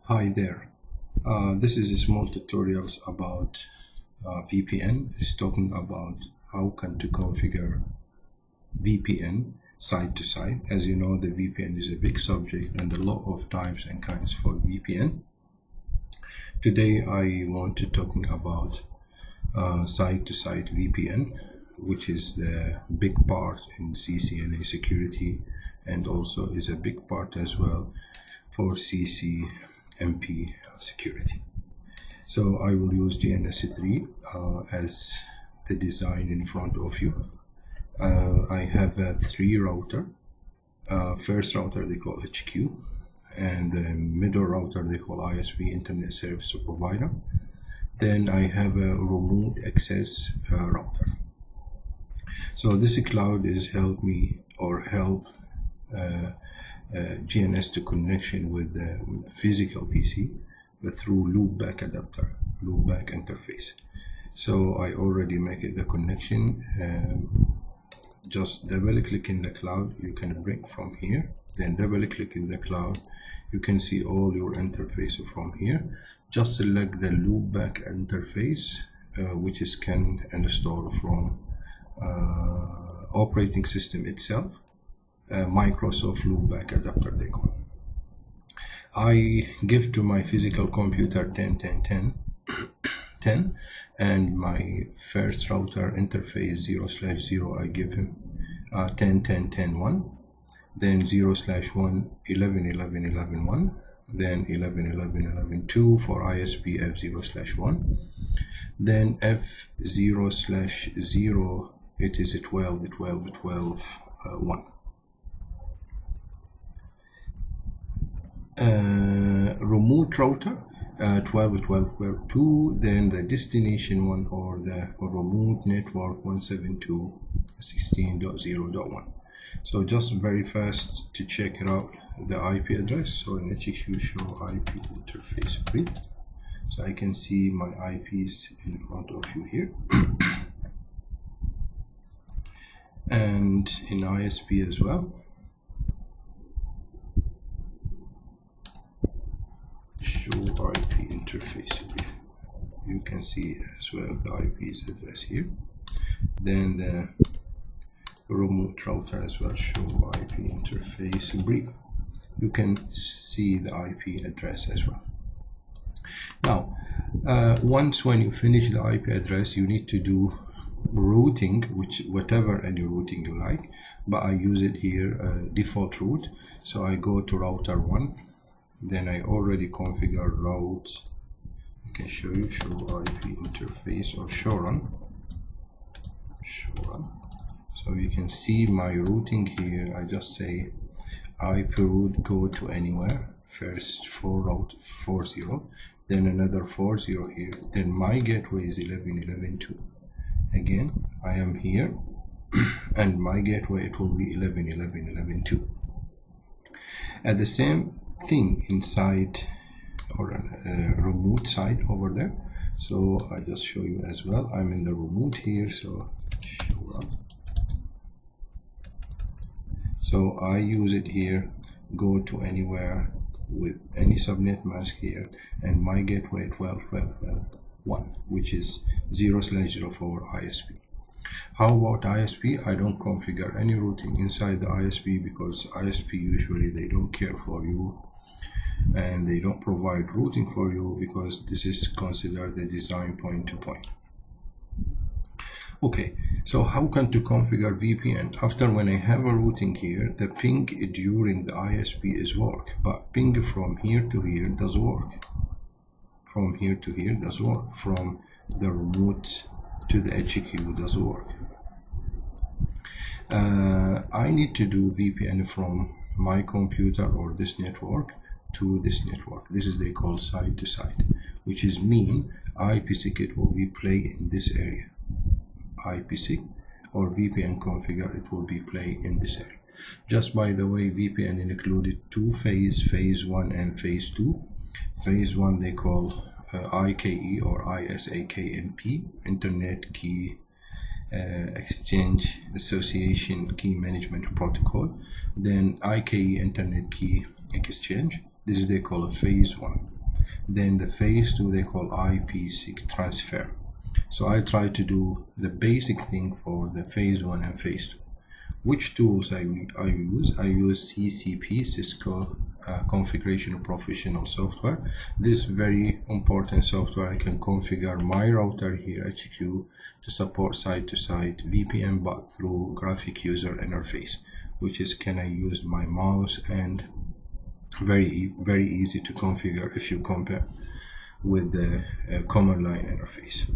Hi there. This is a small tutorials about VPN. It's talking about how can to configure VPN side to side. As you know, the VPN is a big subject and a lot of types and kinds for VPN. Today I want to talking about side to side VPN, which is the big part in CCNA security and also is a big part as well for CCMP security. So I will use DNS3 as the design in front of you. I have three router. First router they call HQ, and the middle router they call ISP, Internet Service Provider. Then I have a remote access router. So this cloud is help GNS to connection with the physical PC through loopback adapter, loopback interface. So I already make it the connection. Just double click in the cloud, you can bring from here, then double click in the cloud, you can see all your interface from here. Just select the loopback interface, which is can install from operating system itself, Microsoft loopback adapter they call. I give to my physical computer 10 and my first router interface 0/0 I give him 10.10.10.1, then 0/1 11.11.11.1, then 11.11.11.2 for ISP F0/1, then F0/0 it is a 12.12.12.1. Remote router 12.12.12.2, then the destination one or the remote network 172.16.0.1. So just very fast to check it out, the IP address. So in HQ show IP interface brief, so I can see my IPs in front of you here. And in ISP as well, show IP interface brief, you can see as well the IP's address here. Then the remote router as well, show IP interface brief, you can see the IP address as well. Now once when you finish the IP address, you need to do routing, whatever any routing you like, but I use it here default route. So I go to router 1, then I already configure routes. I can show you, show IP interface or show run. So you can see my routing here. I just say IP route go to anywhere, first for route 40, then another 40 here, then my gateway is 11.11.2. Again I am here and my gateway it will be 11.11.11.2. At the same thing inside or remote side over there. So I just show you as well, I'm in the remote here, so show up. So I use it here, go to anywhere with any subnet mask here, and my gateway 12.12.12.1, which is 0/04 ISP. How about ISP? I don't configure any routing inside the ISP because ISP usually they don't care for you and they don't provide routing for you because this is considered the design point to point. Okay, so how can to configure VPN? After when I have a routing here, the ping during the ISP is work, but ping from here to here does work. From here to here does work. From the remote to the HQ does work. I need to do VPN from my computer or this network to this network. This is they call side to side, which is mean IPsec it will be play in this area. IPsec or VPN configure it will be play in this area. Just by the way, VPN included two phase 1 and phase 2. Phase 1 they call IKE or ISAKNP, Internet Key Exchange Association Key Management Protocol. Then IKE, Internet Key Exchange. This is they call a phase 1. Then the phase 2 they call IP6 transfer. So I try to do the basic thing for the phase 1 and phase 2. Which tools I use? I use CCP, Cisco Configuration Professional Software. This very important software. I can configure my router here, HQ, to support site-to-site VPN, but through graphic user interface, which is can I use my mouse, and very easy to configure if you compare with the command line interface.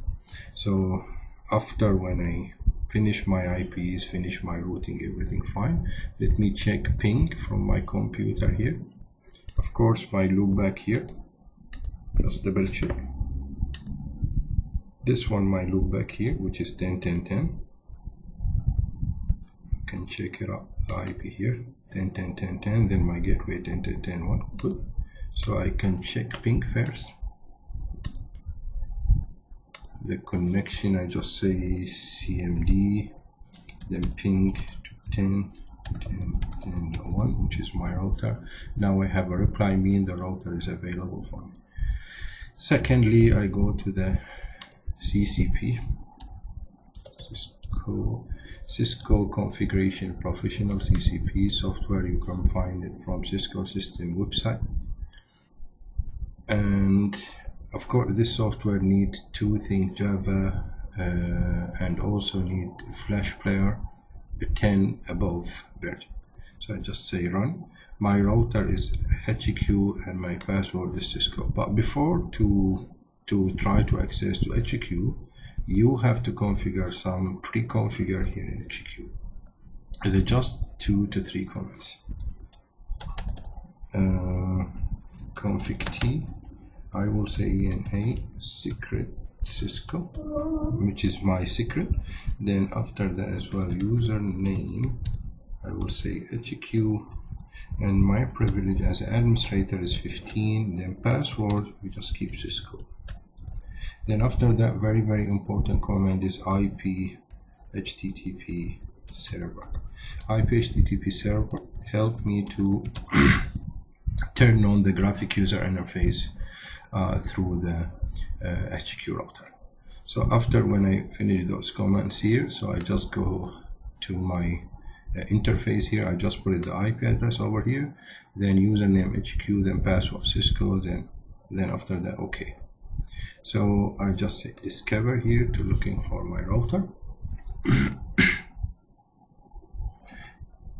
So after when I finish my IPs, finish my routing, everything fine, let me check ping from my computer here. Of course, my loopback here, just double check. This one, my loopback here, which is 10.10.10. You can check it out, the IP here, 10.10.10.10, then my gateway 10.10.10.1. Good. So I can check ping first. The connection, I just say CMD, then ping to 10.10.10.1, which is my router. Now I have a reply, mean the router is available for me. Secondly, I go to the CCP, Cisco Configuration Professional CCP software. You can find it from Cisco system website. And of course, this software needs two things, Java, and also need Flash player, 10 above version. So I just say run. My router is HQ and my password is Cisco. But before to try to access to HQ, you have to configure some pre-configure here in HQ. Is it just 2 to 3 comments? Config T. I will say ENA secret Cisco, which is my secret. Then after that as well, username, I will say HQ, and my privilege as administrator is 15. Then password, we just keep Cisco. Then after that, very important command is IP HTTP server. IP HTTP server help me to turn on the graphic user interface through the HQ router. So after when I finish those commands here, so I just go to my interface here. I just put the IP address over here, then username HQ, then password Cisco, then after that okay. So I just say discover here to looking for my router.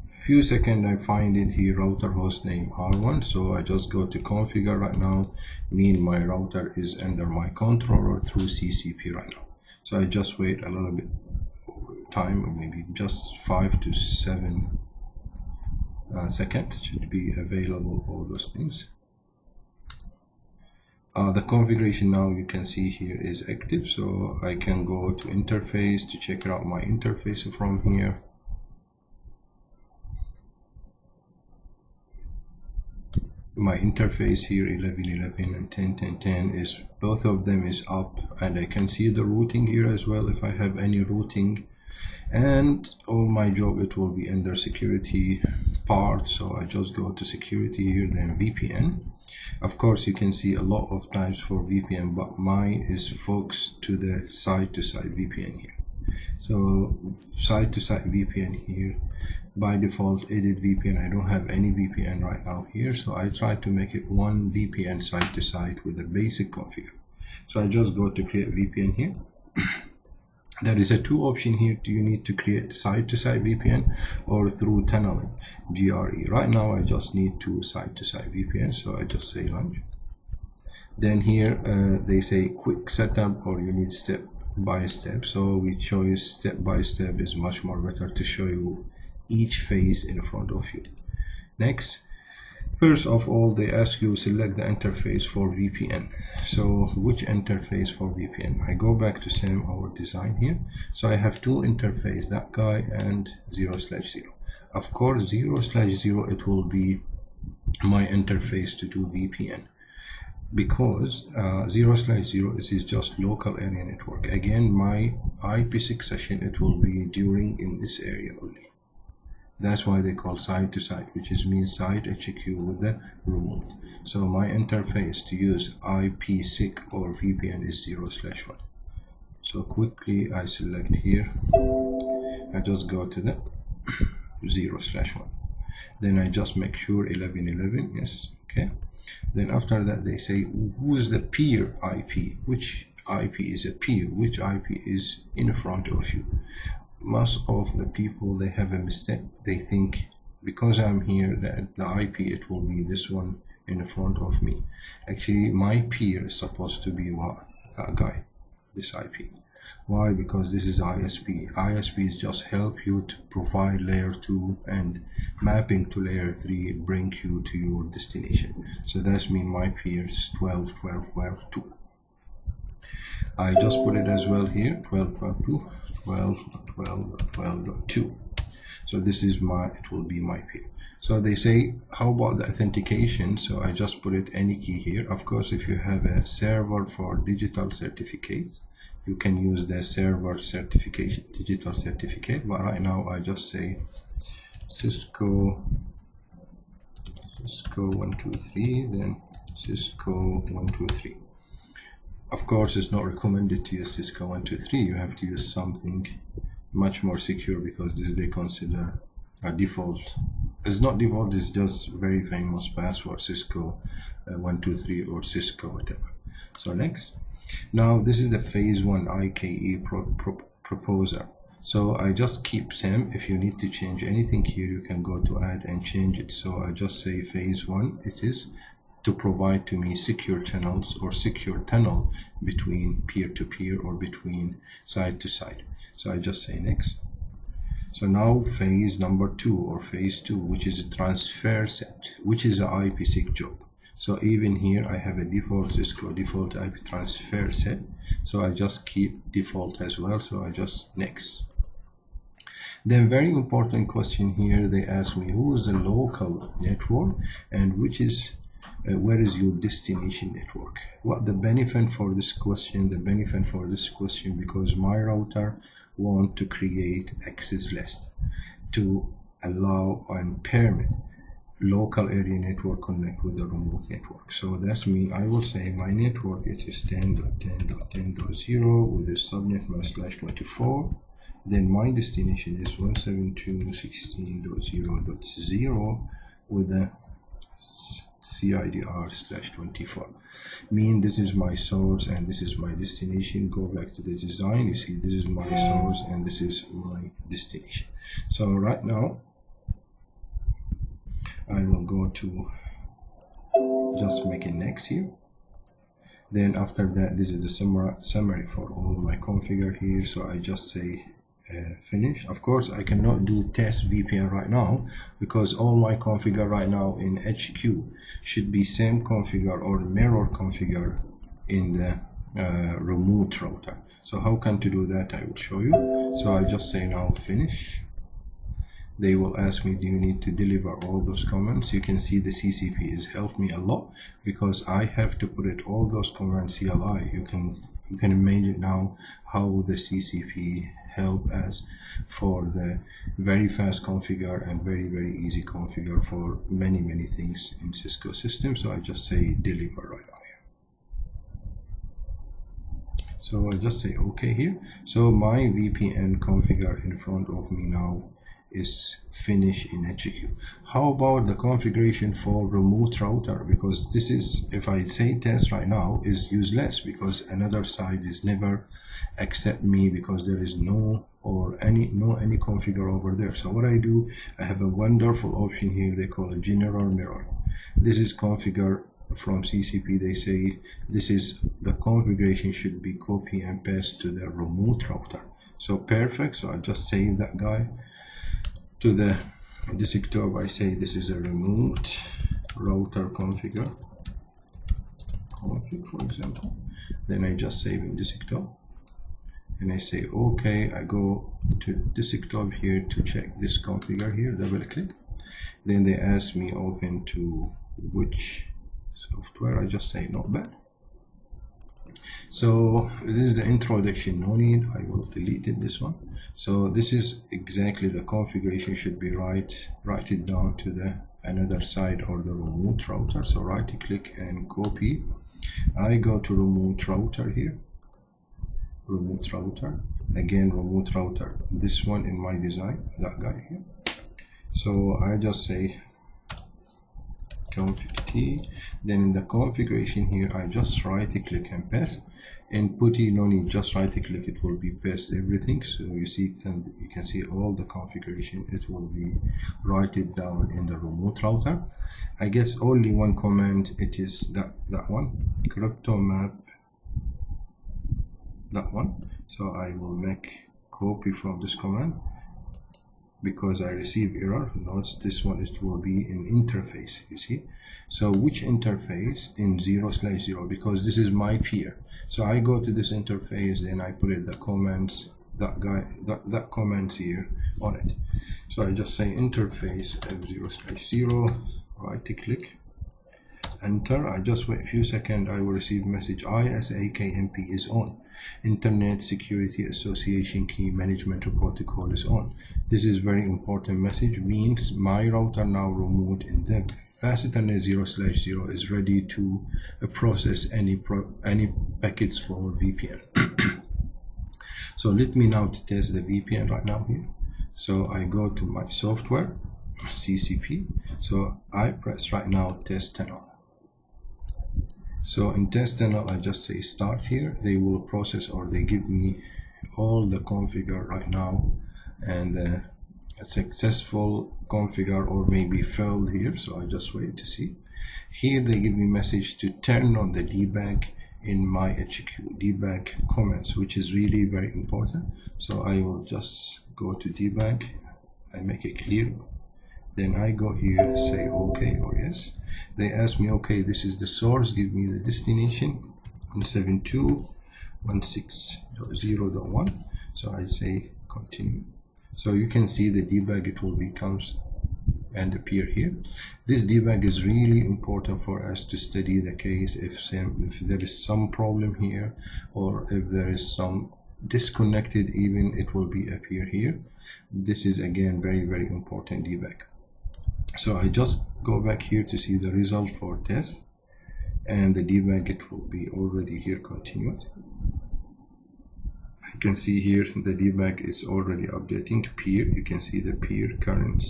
Few seconds I find it here, router host name R1. So I just go to configure right now, mean my router is under my controller through CCP right now. So I just wait a little bit time, maybe just 5 to 7 seconds should be available, all those things. The configuration now you can see here is active, so I can go to interface to check out my interface from here. My interface here 11.11 and 10.10.10 is both of them is up, and I can see the routing here as well if I have any routing, and all my job it will be under security part. So I just go to security here, then VPN. Of course you can see a lot of times for VPN, but mine is focused to the site-to-site VPN here. So site-to-site VPN here, by default edit VPN. I don't have any VPN right now here, so I try to make it one VPN site-to-site with the basic configure. So I just go to create VPN here. There is a two option here. Do you need to create site-to-site VPN or through tunneling GRE? Right now I just need two site-to-site VPN, so I just say launch. Then here they say quick setup or you need step by step, so we choose step by step is much more better to show you each phase in front of you. Next, first of all they ask you select the interface for VPN. So which interface for VPN? I go back to same our design here. So I have two interface, that guy and 0/0. Of course 0/0 it will be my interface to do VPN, because 0/0 is just local area network. Again, my IP6 session it will be during in this area only. That's why they call side to side, which is means side HQ with the remote. So my interface to use IPsec or VPN is 0/1. So quickly I select here, I just go to the 0/1. Then I just make sure 1111, yes, okay. Then after that they say who is the peer IP, which IP is a peer, which IP is in front of you. Most of the people, they have a mistake. They think because I'm here that the IP it will be this one in front of me. Actually my peer is supposed to be what? That guy, this IP. Why? Because this is ISP. ISP is just help you to provide layer 2 and mapping to layer 3 bring you to your destination. So that's mean my peer is 12.12.12.2. I just put it as well here, 12.12.2, 12.12.12.2. So this is my, it will be my peer. So they say, how about the authentication? So I just put it any key here. Of course, if you have a server for digital certificates, you can use the server certification, digital certificate. But right now I just say Cisco 123, then Cisco 123. Of course, it's not recommended to use Cisco 123. You have to use something much more secure because this they consider a default. It's not default, it's just very famous password, Cisco 123 or Cisco whatever. So next, now this is the phase 1 IKE proposer. So I just keep same. If you need to change anything here, you can go to add and change it. So I just say phase 1, it is to provide to me secure channels or secure tunnel between peer-to-peer or between side-to-side. So I just say next. So now phase number 2 or phase 2, which is a transfer set, which is a IPsec job. So even here I have a default Cisco default IP transfer set. So I just keep default as well. So I just next. Then very important question here, they ask me who is the local network and which is where is your destination network. What the benefit for this question? The benefit for this question because my router want to create access list to allow and permit local area network connect with the remote network. So that's mean I will say my network it is 10.10.10.0 with the subnet mask /24. Then my destination is 172.16.0.0 with the CIDR /24. Mean this is my source and this is my destination. Go back to the design, you see this is my source and this is my destination. So right now I will go to just make it next here. Then after that, this is the summary for all my configure here. So I just say finish. Of course, I cannot do test VPN right now because all my configure right now in HQ should be same configure or mirror configure in the remote router. So how can to do that? I will show you. So I just say now finish. They will ask me, do you need to deliver all those comments? You can see the CCP has helped me a lot because I have to put it all those commands CLI. You can imagine now how the CCP help us for the very fast configure and very easy configure for many things in Cisco system. So I just say deliver right now here. So I just say okay here. So my VPN configure in front of me now is finished in HQ. How about the configuration for remote router? Because this is, if I say test right now, is useless because another side is never accept me because there is no any configure over there. So what I do, I have a wonderful option here. They call it general mirror. This is configure from CCP. They say this is the configuration should be copy and paste to the remote router. So perfect. So I just save that guy to the desktop. I say this is a remote router config, for example. Then I just save in desktop and I say okay. I go to desktop here to check this configure here, double click. Then they ask me open to which software. I just say not bad. So this is the introduction, no need, I will delete it, this one. So this is exactly the configuration should be write it down to the another side or the remote router. So right click and copy. I go to remote router here, remote router, again remote router, this one in my design, that guy here. So I just say config T, then in the configuration here I just right click and paste. In putty, no need, just right click, it will be paste everything. So you see, you can see all the configuration, it will be write it down in the remote router. I guess only one command, it is that one, crypto map, that one. So I will make copy from this command because I receive error. Notice this one, it will be in interface, you see. So which interface? In 0/0, because this is my peer. So I go to this interface, then I put it the comments, that comments here on it. So I just say interface f0/0, right click, enter. I just wait a few seconds, I will receive message ISAKMP is on. Internet Security Association Key Management Protocol is on. This is very important message, means my router now remote in the fast Ethernet 0/0 is ready to process any packets for VPN. So let me now to test the VPN right now here. So I go to my software, CCP. So I press right now test tunnel. So in test tunnel, I just say start here. They will process, or they give me all the configure right now, and a successful configure or maybe failed here. So I just wait to see. Here they give me message to turn on the debug in my HQ, debug comments, which is really very important. So I will just go to debug, I make it clear. Then I go here, say okay or yes. They ask me, okay, this is the source, give me the destination 172.160.1. So I say continue. So you can see the debug, it will becomes and appear here. This debug is really important for us to study the case if there is some problem here, or if there is some disconnected, even it will be appear here. This is again very important debug. So I just go back here to see the result for test, and the debug, it will be already here continued. You can see here the debug is already updating to peer. You can see the peer current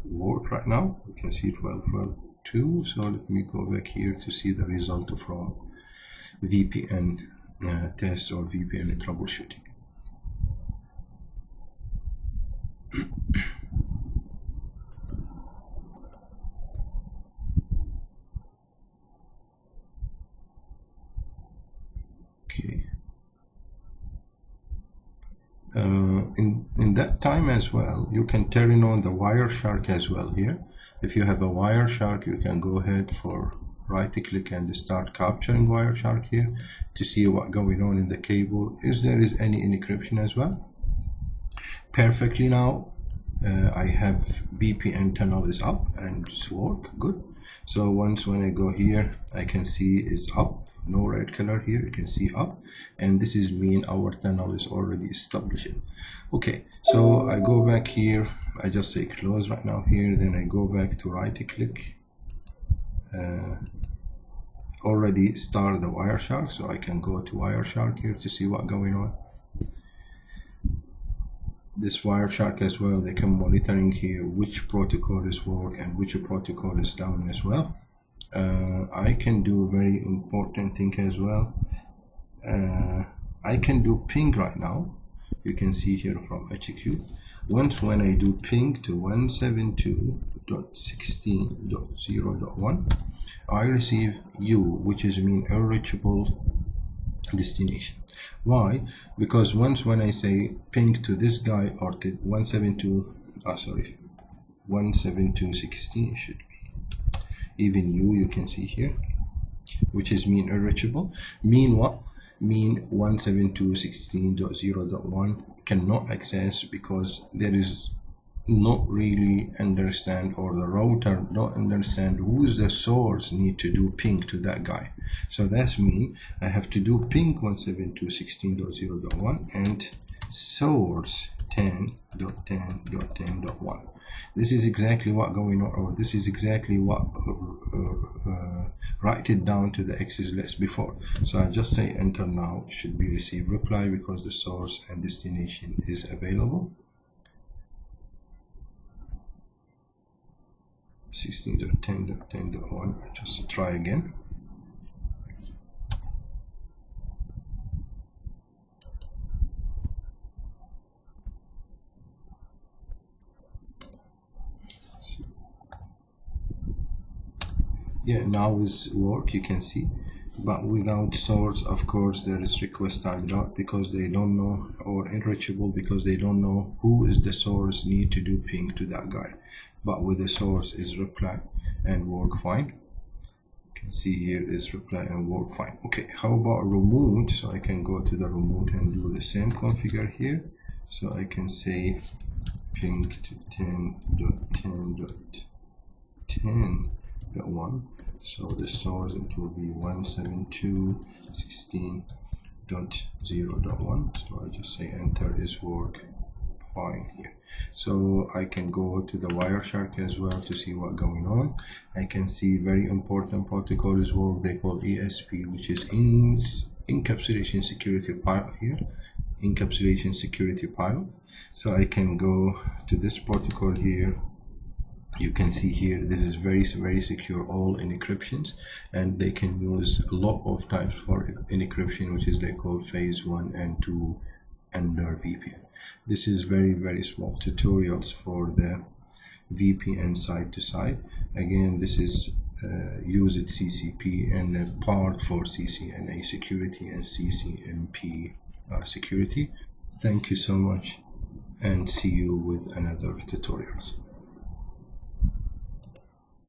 work right now. You can see 12.2. So let me go back here to see the result from VPN test or VPN troubleshooting. Okay. In that time as well, you can turn on the Wireshark as well here. If you have a Wireshark, you can go ahead for right click and start capturing Wireshark here to see what going on in the cable. Is there any encryption as well? Perfectly now. I have VPN tunnel is up and it's work good. So once when I go here, I can see it's up. No red color here, you can see up, and this is mean our tunnel is already established. Okay, so I go back here, I just say close right now here, then I go back to right click, already start the Wireshark, so I can go to Wireshark here to see what going on. This Wireshark as well, they can monitoring here which protocol is work and which protocol is down as well. I can do very important thing as well. I can do ping right now. You can see here from HQ. Once when I do ping to 172.16.0.1, I receive U, which is mean unreachable destination. Why? Because once when I say ping to this guy or to 172.16 should be even you can see here, which is mean unreachable. Mean what? Mean 172.16.0.1 cannot access because there is not really understand, or the router don't understand who is the source need to do ping to that guy. So that's mean I have to do ping 172.16.0.1 and source 10.10.10.1. This is exactly what going on, or this is exactly what write it down to the access list before. So I just say enter now, should be receive reply because the source and destination is available. 16.10.10.1. just try again. Yeah, now is work, you can see, but without source, of course there is request timed out because they don't know, or unreachable because they don't know who is the source need to do ping to that guy. But with the source is reply and work fine. You can see here is reply and work fine. Okay, how about remote? So I can go to the remote and do the same configure here. So I can say ping to 10.10.10.1. so the source it will be 172.16.0.1. so I just say enter is work fine here. So I can go to the Wireshark as well to see what going on. I can see very important protocol is what they call ESP, which is encapsulation security pile here, encapsulation security pile. So I can go to this protocol here. You can see here this is very secure, all encryptions, and they can use a lot of types for encryption, which is they call phase 1 and 2 under VPN. This is very small tutorials for the VPN side to side. Again, this is used CCP and a part for CCNA security and CCNP security. Thank you so much, and see you with another tutorials.